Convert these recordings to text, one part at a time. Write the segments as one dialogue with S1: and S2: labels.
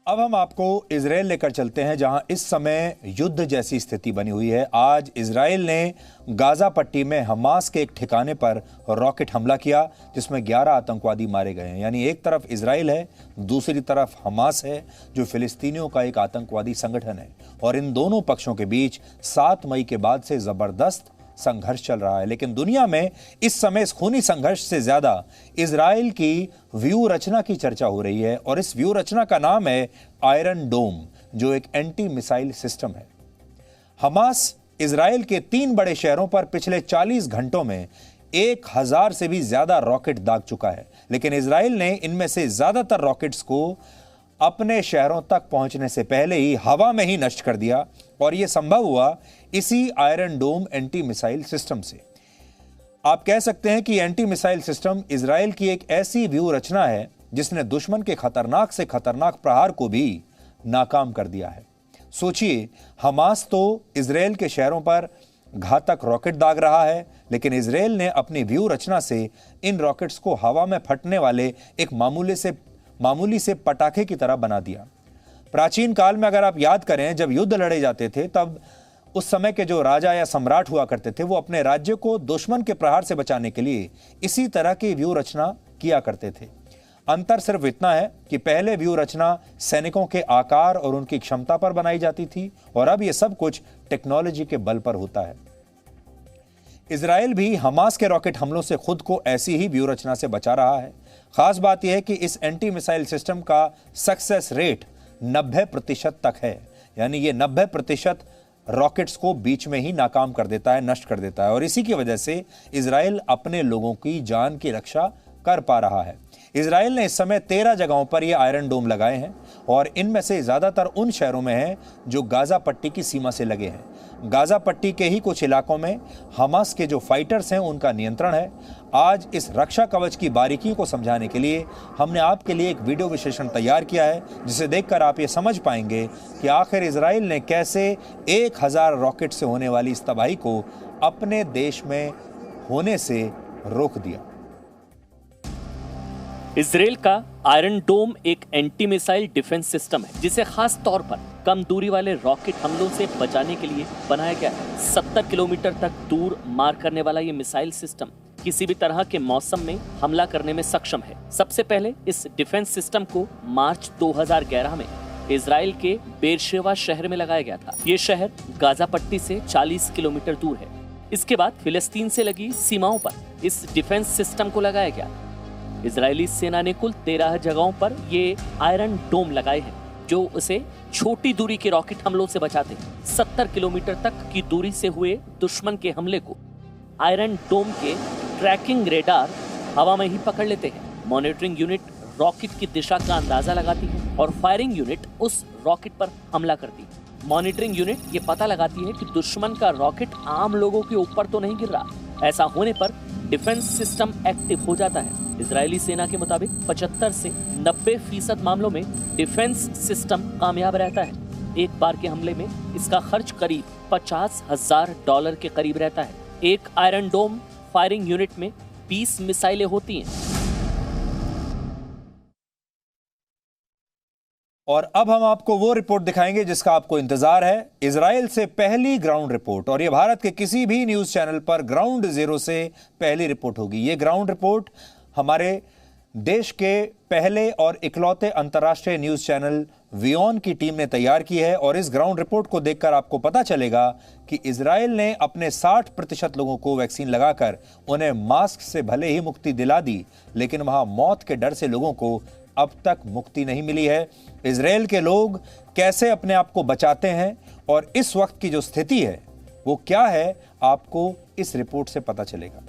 S1: अब हम आपको इजराइल लेकर चलते हैं, जहां इस समय युद्ध जैसी स्थिति बनी हुई है। आज इजराइल ने गाजा पट्टी में हमास के एक ठिकाने पर रॉकेट हमला किया, जिसमें 11 आतंकवादी मारे गए हैं। यानी एक तरफ इजराइल है, दूसरी तरफ हमास है, जो फिलिस्तीनियों का एक आतंकवादी संगठन है। और इन दोनों पक्षों के बीच 7 मई के बाद से जबरदस्त संघर्ष चल रहा है। लेकिन दुनिया में इस समय इस खूनी संघर्ष से ज्यादा इजराइल की व्यू रचना की चर्चा हो रही है, और इस व्यू रचना का नाम है आयरन डोम, जो एक एंटी मिसाइल सिस्टम है। हमास इजराइल के 3 बड़े शहरों पर पिछले 40 घंटों में 1000 से भी ज्यादा रॉकेट दाग चुका है, लेकिन इजराइल ने इनमें से ज्यादातर रॉकेट्स को अपने शहरों तक पहुंचने से पहले ही हवा में ही नष्ट कर दिया। और यह संभव हुआ इसी आयरन डोम एंटी मिसाइल सिस्टम से। आप कह सकते हैं कि एंटी मिसाइल सिस्टम इजराइल की एक ऐसी व्यू रचना है जिसने दुश्मन के खतरनाक से खतरनाक प्रहार को भी नाकाम कर दिया है। सोचिए, हमास तो इजराइल के शहरों पर घातक रॉकेट दाग रहा है, लेकिन इजराइल ने अपनी व्यू रचना से इन रॉकेट्स को हवा में फटने वाले एक मामूली से पटाखे की तरह बना दिया। प्राचीन काल में अगर आप याद करें, जब युद्ध लड़े जाते थे, तब उस समय के जो राजा या सम्राट हुआ करते थे, वो अपने राज्य को दुश्मन के प्रहार से बचाने के लिए इसी तरह की व्यू रचना किया करते थे। अंतर सिर्फ इतना है कि पहले व्यू रचना सैनिकों के आकार और उनकी क्षमता पर बनाई जाती थी, और अब यह सब कुछ टेक्नोलॉजी के बल पर होता है। इजराइल भी हमास के रॉकेट हमलों से खुद को ऐसी ही व्यू रचना से बचा रहा है। खास बात यह है कि इस एंटी मिसाइल सिस्टम का सक्सेस रेट 90% तक है। यानी ये 90% रॉकेट्स को बीच में ही नाकाम कर देता है, नष्ट कर देता है। और इसी की वजह से इजराइल अपने लोगों की जान की रक्षा कर पा रहा है। इजराइल ने इस समय 13 जगहों पर ये आयरन डोम लगाए हैं, और इनमें से ज्यादातर उन शहरों में हैं जो गाजा पट्टी की सीमा से लगे हैं। गाजा पट्टी के ही कुछ इलाकों में हमास के जो फाइटर्स हैं, उनका नियंत्रण है। आज इस रक्षा कवच की बारीकियों को समझाने के लिए हमने आपके लिए एक वीडियो विश्लेषण तैयार किया है, जिसे देखकर आप ये समझ पाएंगे कि आखिर इजराइल ने कैसे 1000 रॉकेट से होने वाली इस तबाही को अपने देश में होने से रोक दिया।
S2: इजराइल का आयरन डोम एक एंटी मिसाइल डिफेंस सिस्टम है, जिसे खास तौर पर कम दूरी वाले रॉकेट हमलों से बचाने के लिए बनाया गया है। 70 किलोमीटर तक दूर मार करने वाला ये मिसाइल सिस्टम किसी भी तरह के मौसम में हमला करने में सक्षम है। सबसे पहले इस डिफेंस सिस्टम को मार्च 2011 में इजराइल के बेरशेवा शहर में लगाया गया था। ये शहर गाजा पट्टी से 40 किलोमीटर दूर है। इसके बाद फिलिस्तीन से लगी सीमाओं पर इस डिफेंस सिस्टम को लगाया गया। इजरायली सेना ने कुल 13 जगहों पर ये आयरन डोम लगाए हैं, जो उसे छोटी दूरी के रॉकेट हमलों से बचाते हैं। 70 किलोमीटर तक की दूरी से हुए दुश्मन के हमले को आयरन डोम के ट्रैकिंग रेडार हवा में ही पकड़ लेते हैं। मॉनिटरिंग यूनिट रॉकेट की दिशा का अंदाजा लगाती है और फायरिंग यूनिट उस रॉकेट पर हमला करती है। मॉनिटरिंग यूनिट ये पता लगाती है कि दुश्मन का रॉकेट आम लोगों के ऊपर तो नहीं गिर रहा। ऐसा होने पर डिफेंस सिस्टम एक्टिव हो जाता है। इजरायली सेना के मुताबिक 75 से 90% मामलों में डिफेंस सिस्टम कामयाब रहता है। एक बार के हमले में इसका खर्च करीब $50,000 के करीब रहता है। एक आयरन डोम फायरिंग यूनिट में 20 मिसाइलें होती हैं।
S1: और अब हम आपको वो रिपोर्ट दिखाएंगे जिसका आपको इंतजार है, इजराइल से पहली ग्राउंड रिपोर्ट। और ये भारत के किसी भी न्यूज चैनल पर ग्राउंड जीरो से पहली रिपोर्ट होगी। ये ग्राउंड रिपोर्ट हमारे देश के पहले और इकलौते अंतर्राष्ट्रीय न्यूज चैनल WION की टीम ने तैयार की है। और इस ग्राउंड रिपोर्ट को देखकर आपको पता चलेगा कि इजराइल ने अपने 60% लोगों को वैक्सीन लगाकर उन्हें मास्क से भले ही मुक्ति दिला दी, लेकिन वहां मौत के डर से लोगों को अब तक मुक्ति नहीं मिली है। इजराइल के लोग कैसे अपने आप को बचाते हैं और इस वक्त की जो स्थिति है वो क्या है, आपको इस रिपोर्ट से पता चलेगा।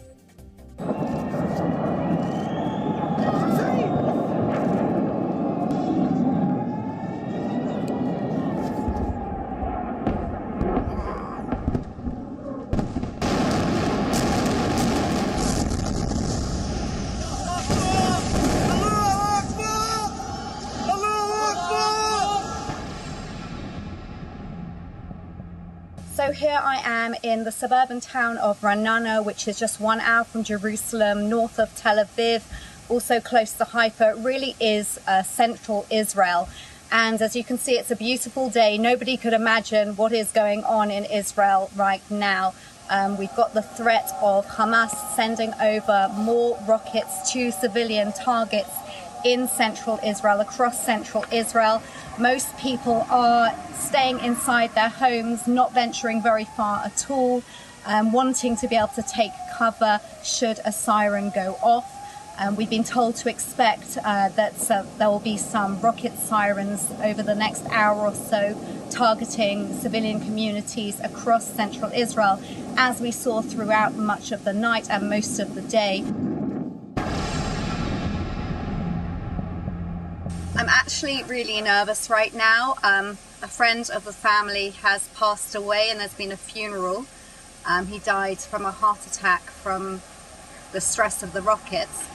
S3: So here I am in the suburban town of Ra'anana, which is just 1 hour from Jerusalem, north of Tel Aviv, also close to Haifa. It really is central Israel. And as you can see, it's a beautiful day. Nobody could imagine what is going on in Israel right now. We've got the threat of Hamas sending over more rockets to civilian targets in central Israel, across central Israel. Most people are staying inside their homes, not venturing very far at all, wanting to be able to take cover should a siren go off. We've been told to expect that there will be some rocket sirens over the next hour or so targeting civilian communities across central Israel, as we saw throughout much of the night and most of the day. I'm actually really nervous right now. A friend of the family has passed away and there's been a funeral. He died from a heart attack from the stress of the rockets.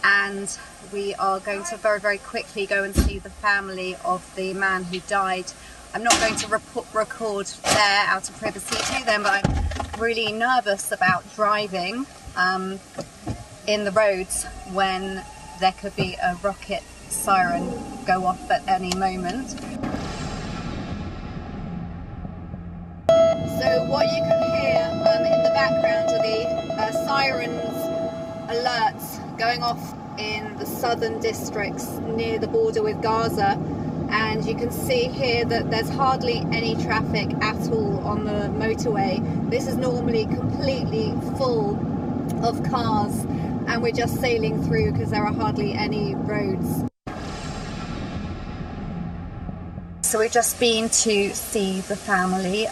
S3: And we are going to very, very quickly go and see the family of the man who died. I'm not going to record there out of privacy to them, but I'm really nervous about driving in the roads when there could be a rocket siren go off at any moment. So what you can hear in the background are the sirens, alerts going off in the southern districts near the border with Gaza, and you can see here that there's hardly any traffic at all on the motorway. This is normally completely full of cars and we're just sailing through because there are hardly any roads. So we've just been to see the family.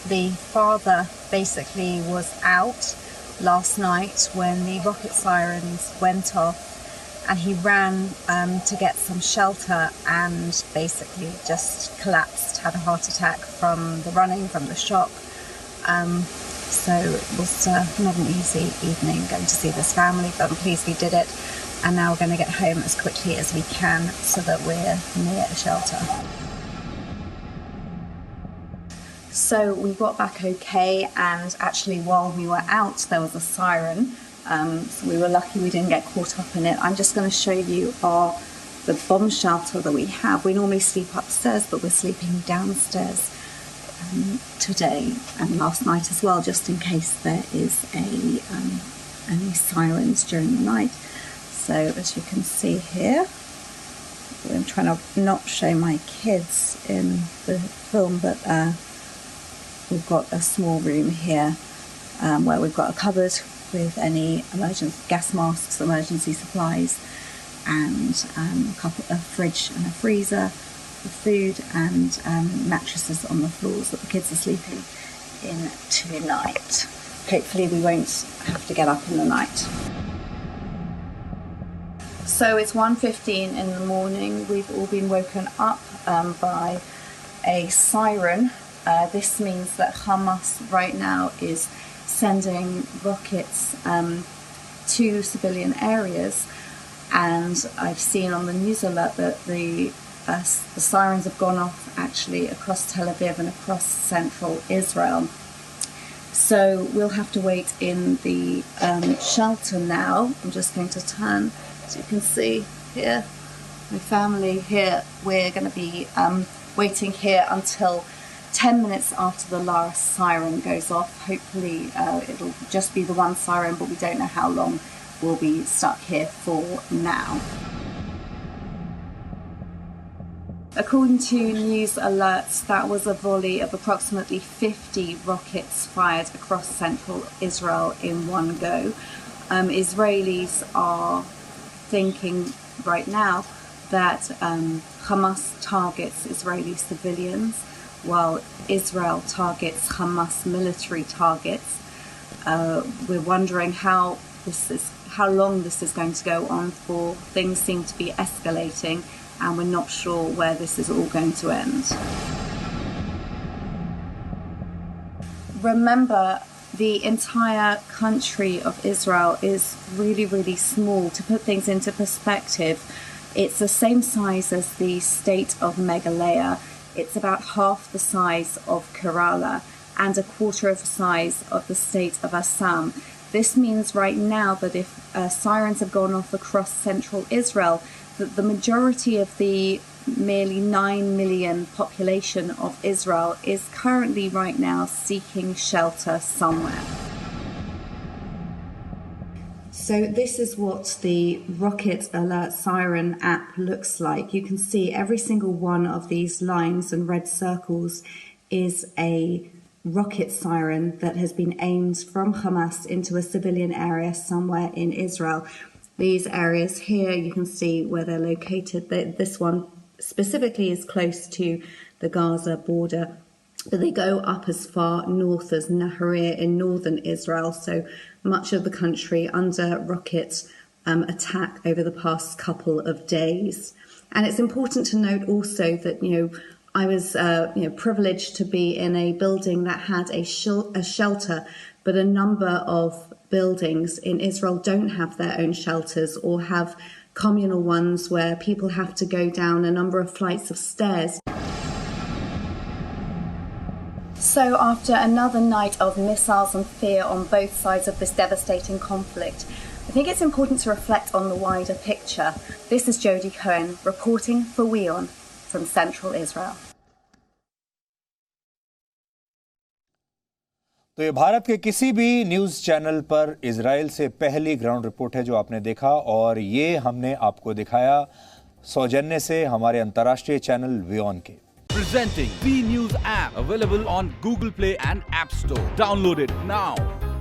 S3: The father basically was out last night when the rocket sirens went off, and he ran to get some shelter and basically just collapsed, had a heart attack from the running, from the shock. So it was not an easy evening going to see this family, but I'm pleased we did it, and now we're going to get home as quickly as we can so that we're near a shelter. So we got back okay, and actually while we were out there was a siren, so we were lucky we didn't get caught up in it. I'm just going to show you the bomb shelter that we have. We normally sleep upstairs, but we're sleeping downstairs today and last night as well, just in case there is any sirens during the night. So as you can see here, I'm trying to not show my kids in the film, but we've got a small room here where we've got a cupboard with any emergency gas masks, emergency supplies, and a fridge and a freezer for food, and mattresses on the floors that the kids are sleeping in tonight. Hopefully we won't have to get up in the night. So it's 1:15 in the morning. We've all been woken up by a siren. This means that Hamas right now is sending rockets to civilian areas, and I've seen on the news alert that the sirens have gone off actually across Tel Aviv and across central Israel. So we'll have to wait in the shelter now. I'm just going to turn, as you can see here, my family here. We're going to be waiting here until 10 minutes after the last siren goes off. Hopefully it'll just be the one siren, but we don't know how long we'll be stuck here for now. According to news alerts, that was a volley of approximately 50 rockets fired across central Israel in one go. Israelis are thinking right now that Hamas targets Israeli civilians, while Israel targets Hamas military targets. We're wondering how long this is going to go on for. Things seem to be escalating, and we're not sure where this is all going to end. Remember, the entire country of Israel is really, really small. To put things into perspective, it's the same size as the state of Meghalaya. It's about half the size of Kerala and a quarter of the size of the state of Assam. This means right now that if sirens have gone off across central Israel, that the majority of the merely 9 million population of Israel is currently right now seeking shelter somewhere. So this is what the rocket alert siren app looks like. You can see every single one of these lines and red circles is a rocket siren that has been aimed from Hamas into a civilian area somewhere in Israel. These areas here, you can see where they're located. This one specifically is close to the Gaza border, but they go up as far north as Nahariya in northern Israel, so much of the country under rocket attack over the past couple of days. And it's important to note also that, I was privileged to be in a building that had a shelter, but a number of buildings in Israel don't have their own shelters or have communal ones where people have to go down a number of flights of stairs. So after another night of missiles and fear on both sides of this devastating conflict, I think it's important to reflect on the wider picture. This is Jodie Cohen reporting for WION from Central Israel.
S1: तो ये भारत के किसी भी news channel पर Israel से पहली ground report है जो आपने देखा, और ये हमने आपको दिखाया सौजन्य से हमारे अंतर्राष्ट्रीय चैनल WION के।
S4: Presenting V News app available on Google Play and App Store. Download it now.